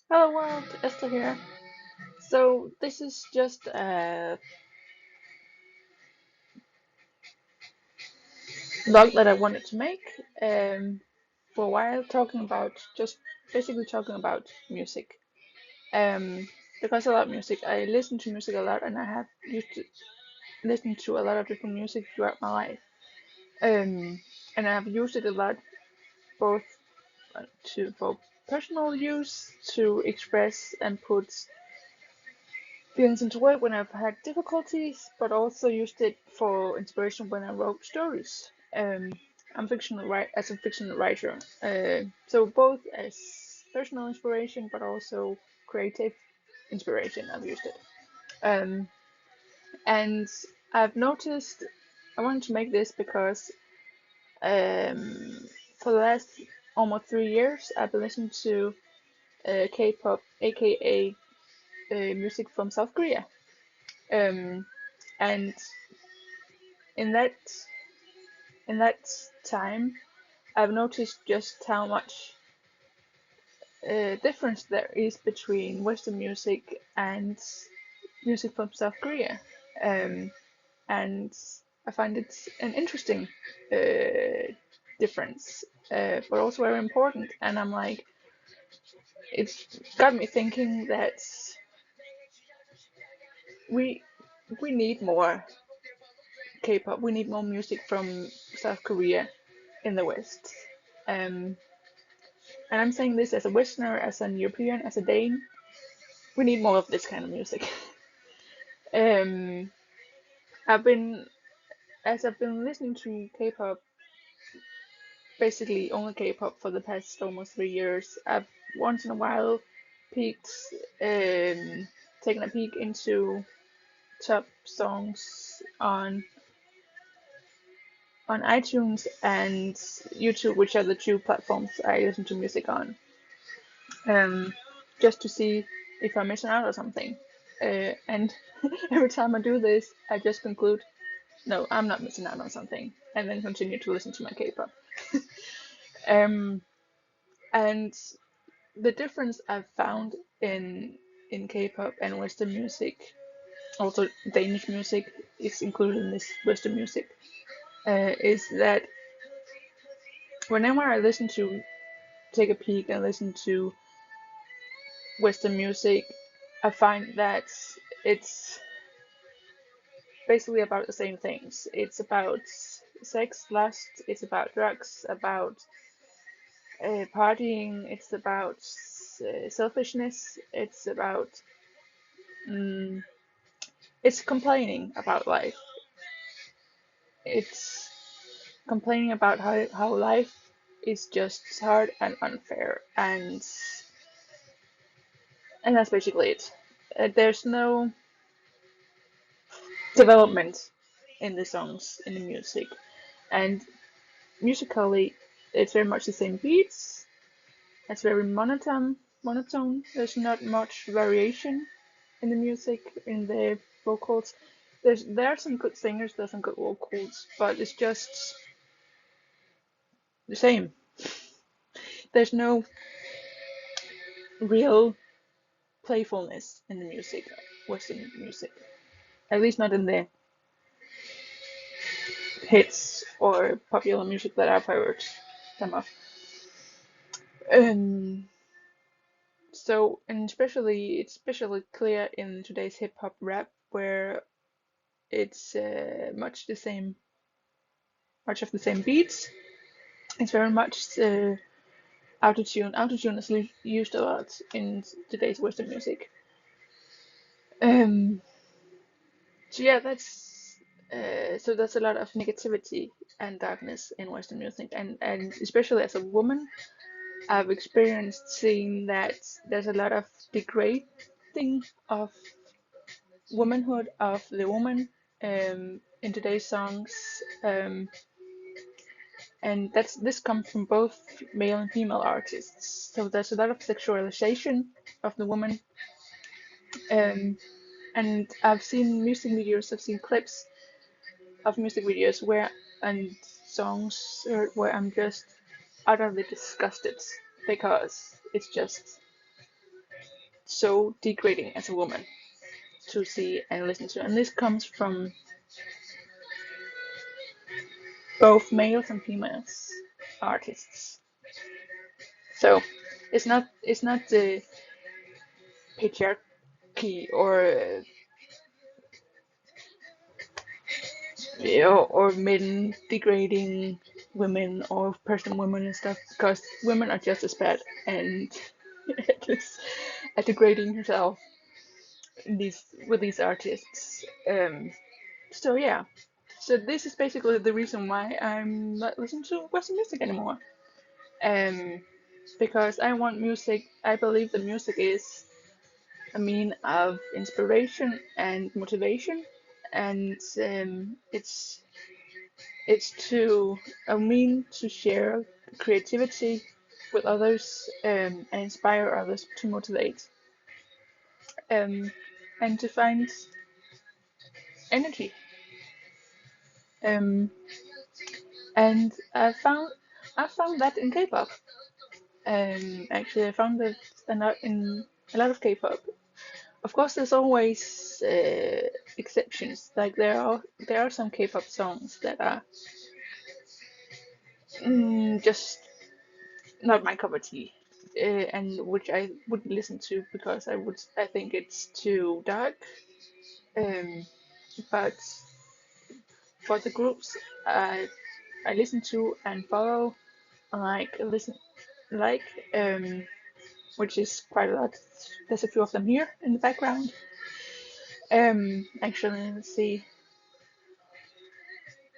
Hello world, Esther here. So this is just a vlog that I wanted to make for a while, talking about just basically talking about music. Um, because I love music, I listen to music a lot, and I have used to listen to a lot of different music throughout my life. And I've used it a lot, both for personal use, to express and put feelings into work when I've had difficulties, but also used it for inspiration when I wrote stories. I'm fictional write as a fictional writer, so both as personal inspiration, but also creative inspiration. I've used it, and I've noticed I wanted to make this because for the last almost 3 years I've been listening to K-pop, aka music from South Korea. Um, and in that time, I've noticed just how much difference there is between Western music and music from South Korea, um, and I find it an interesting uh, difference, but also very important. And I'm like, it's got me thinking that we we need more K-pop. We need more music from South Korea in the West. Um, and I'm saying this as a Westerner, as an European, as a Dane. We need more of this kind of music. um, I've been I've been listening to K-pop, basically only K-pop for the past almost 3 years. I've once in a while peeked, um, taken a peek into top songs on iTunes and YouTube, which are the two platforms I listen to music on, um, just to see if I'm missing out or something. And every time I do this, I just conclude, no, I'm not missing out on something, and then continue to listen to my K-pop. Um, and the difference I've found in K-pop and Western music, also Danish music is included in this Western music, is that whenever I listen to take a peek and listen to Western music, I find that it's basically about the same things. It's about sex, lust, it's about drugs, about partying, it's about selfishness, mm, it's complaining about life. It's complaining about how life is just hard and unfair, and that's basically it. There's no development in the songs, in the music, and musically, it's very much the same beats. It's very monotone. There's not much variation in the music, in the vocals. There are some good singers, there's some good vocals, but it's just the same. There's no real playfulness in the music, Western music. At least not in the hits or popular music that I've heard some of. Um, and it's especially clear in today's hip hop rap, where it's much of the same beats. It's very much autotune. Autotune is used a lot in today's Western music. Um, so yeah, that's a lot of negativity and darkness in Western music, and especially as a woman, I've experienced seeing that there's a lot of degrading of womanhood, of the woman, in today's songs, um, and this comes from both male and female artists. So there's a lot of sexualization of the woman, um, and I've seen music videos, I've seen clips of music videos and songs where I'm just utterly disgusted because it's just so degrading as a woman to see and listen to. And this comes from both males and females artists. So it's not the patriarchy or or men degrading women or person women and stuff, because women are just as bad and at degrading herself in these with these artists. So yeah, so this is basically the reason why I'm not listening to Western music anymore. Um, because I want music. I believe the music is a mean of inspiration and motivation, and it's to a mean to share creativity with others, and inspire others to motivate, um, and to find energy. Um, and I found that in K-pop. Actually, I found that in a lot of K-pop. Of course, there's always exceptions. Like there are some K-pop songs that are just not my cup of tea, and which I wouldn't listen to because I think it's too dark. Um, but for the groups I listen to and follow, listen like which is quite a lot. There's a few of them here in the background. Actually, let's see.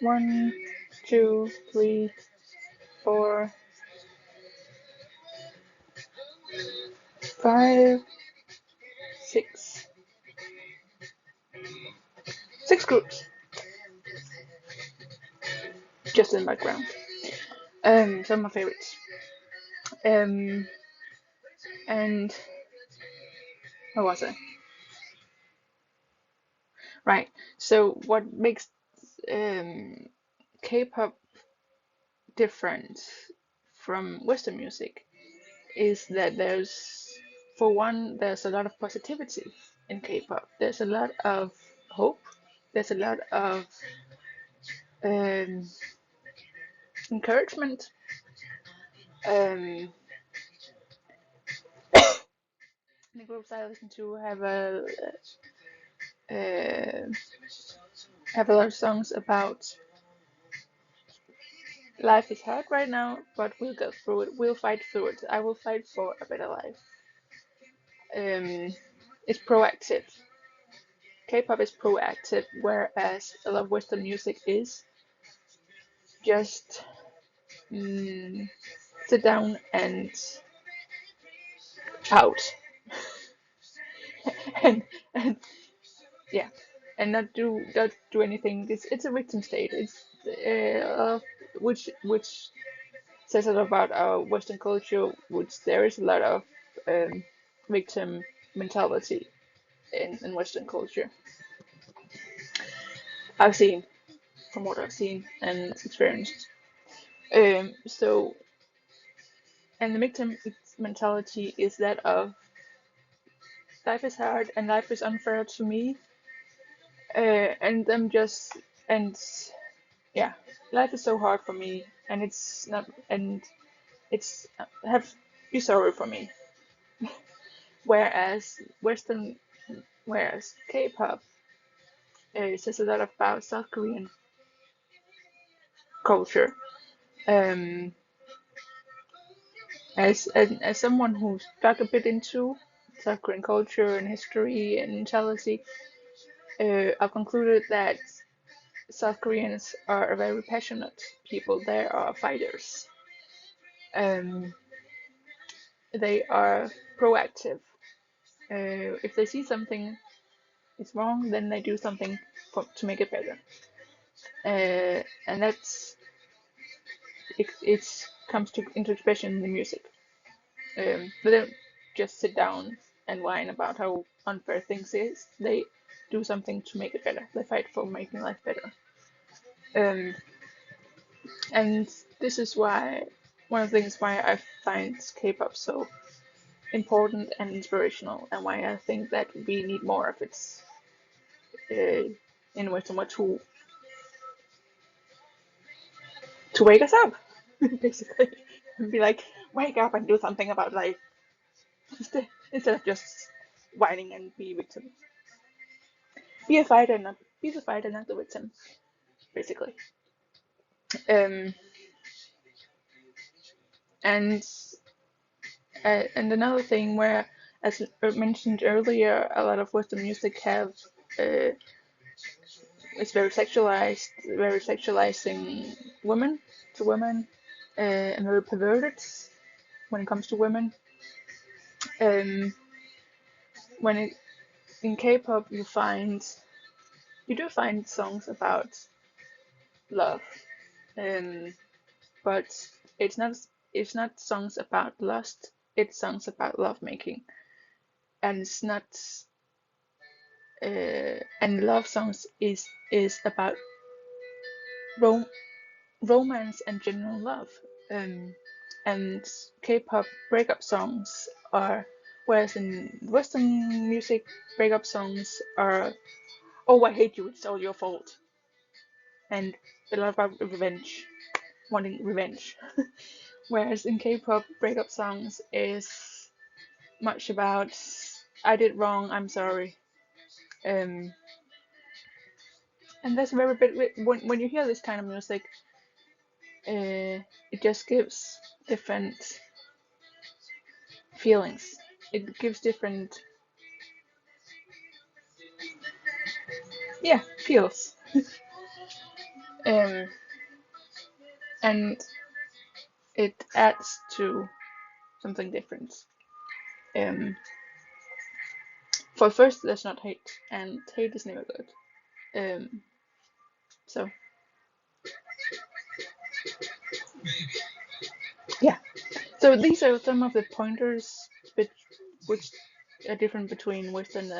1, 2, 3, 4, 5, 6, 6 groups just in the background. Some of my favorites. Um, and what was it? Right. So what makes um K-pop different from Western music is that for one, there's a lot of positivity in K-pop. There's a lot of hope. There's a lot of um, encouragement. The groups I listen to uh, have a lot of songs about life is hard right now, but we'll go through it. We'll fight through it. I will fight for a better life. It's proactive. K-pop is proactive, whereas a lot of Western music is just sit down and out, and and yeah, and not do anything. It's a victim state. It's which says a lot about our Western culture, which there is a lot of um, victim mentality in Western culture. I've seen from what I've seen and experienced. So, and the victim mentality is that of life is hard and life is unfair to me, and I'm just and yeah, life is so hard for me, and it's not, and it's have be sorry for me. Whereas K-pop says a lot about South Korean culture. Um, as someone who's dug a bit into South Korean culture and history and mentality, I've concluded that South Koreans are a very passionate people. They are fighters. Um, they are proactive. If they see something is wrong, then they do something to make it better. And it comes into expression in the music. They don't just sit down and whine about how unfair things is. They do something to make it better. They fight for making life better. Um, and this is why one of the things why I find K-pop so important and inspirational, and why I think that we need more of it in Western world to wake us up, basically, and be like, wake up and do something about life instead of just whining and be a victim. Be a fighter, not be the fighter, not the victim, basically. Um, and and another thing where, as mentioned earlier, a lot of Western music have it's very sexualized, very sexualizing women to women, and very perverted when it comes to women. Um, when it, in K-pop you do find songs about love, um, but it's not it's not songs about lust. It's songs about lovemaking, and it's not and love songs is about rom- romance and general love. And K-pop breakup songs are, whereas in Western music, breakup songs are, oh, I hate you, it's all your fault, and a lot about revenge, wanting revenge. Whereas in K-pop, breakup songs is much about, I did wrong, I'm sorry. Um, and that's very bit when you hear this kind of music, it just gives different feelings. It gives different, yeah, feels. Um, and it adds to something different. Um, for first, there's not hate, and hate is never good. So yeah, so these are some of the pointers which are different between Western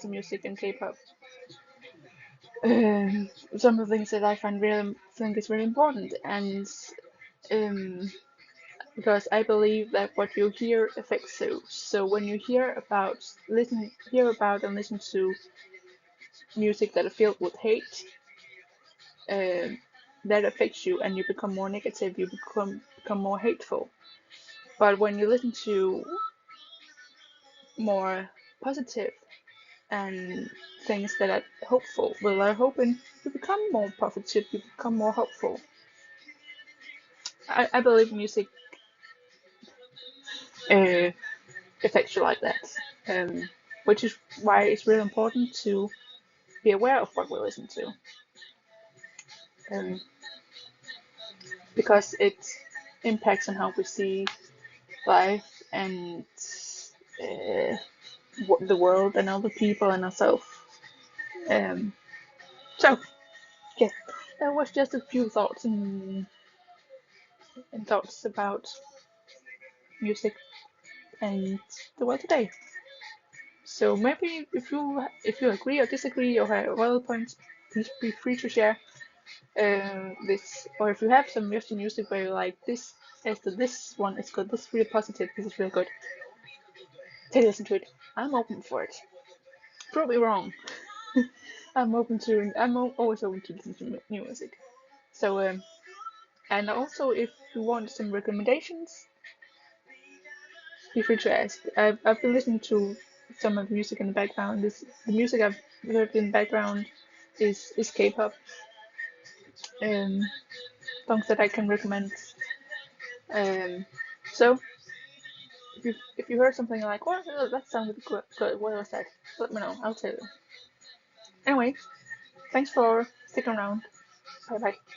music and K-pop. Some of the things that I think is really important, and um, because I believe that what you hear affects you. So when you hear about and listen to music that are filled with hate, um, that affects you, and you become more negative. You become more hateful. But when you listen to more positive and things that are hopeful, well, I'm hoping you become more positive. You become more hopeful. I believe music uh, affects you like that, which is why it's really important to be aware of what we listen to, um, because it impacts on how we see life and uh, the world and other people and ourselves. Um, so yeah, that was just a few thoughts and thoughts about music and the world today. So maybe if you agree or disagree or have other points, please be free to share this. Or if you have some music where you're like, this one is good, this is really positive, this is really good, take a listen to it. I'm open for it. Prove me wrong. I'm always open to listen to new music. So and also if you want some recommendations, be free to ask. I've been listening to some of the music in the background. The music I've heard in the background is K-pop. Um, songs that I can recommend. So if you heard something like, "What? Oh, that sounded good. Good. What was that?" Let me know. I'll tell you. Anyway, thanks for sticking around. Bye bye.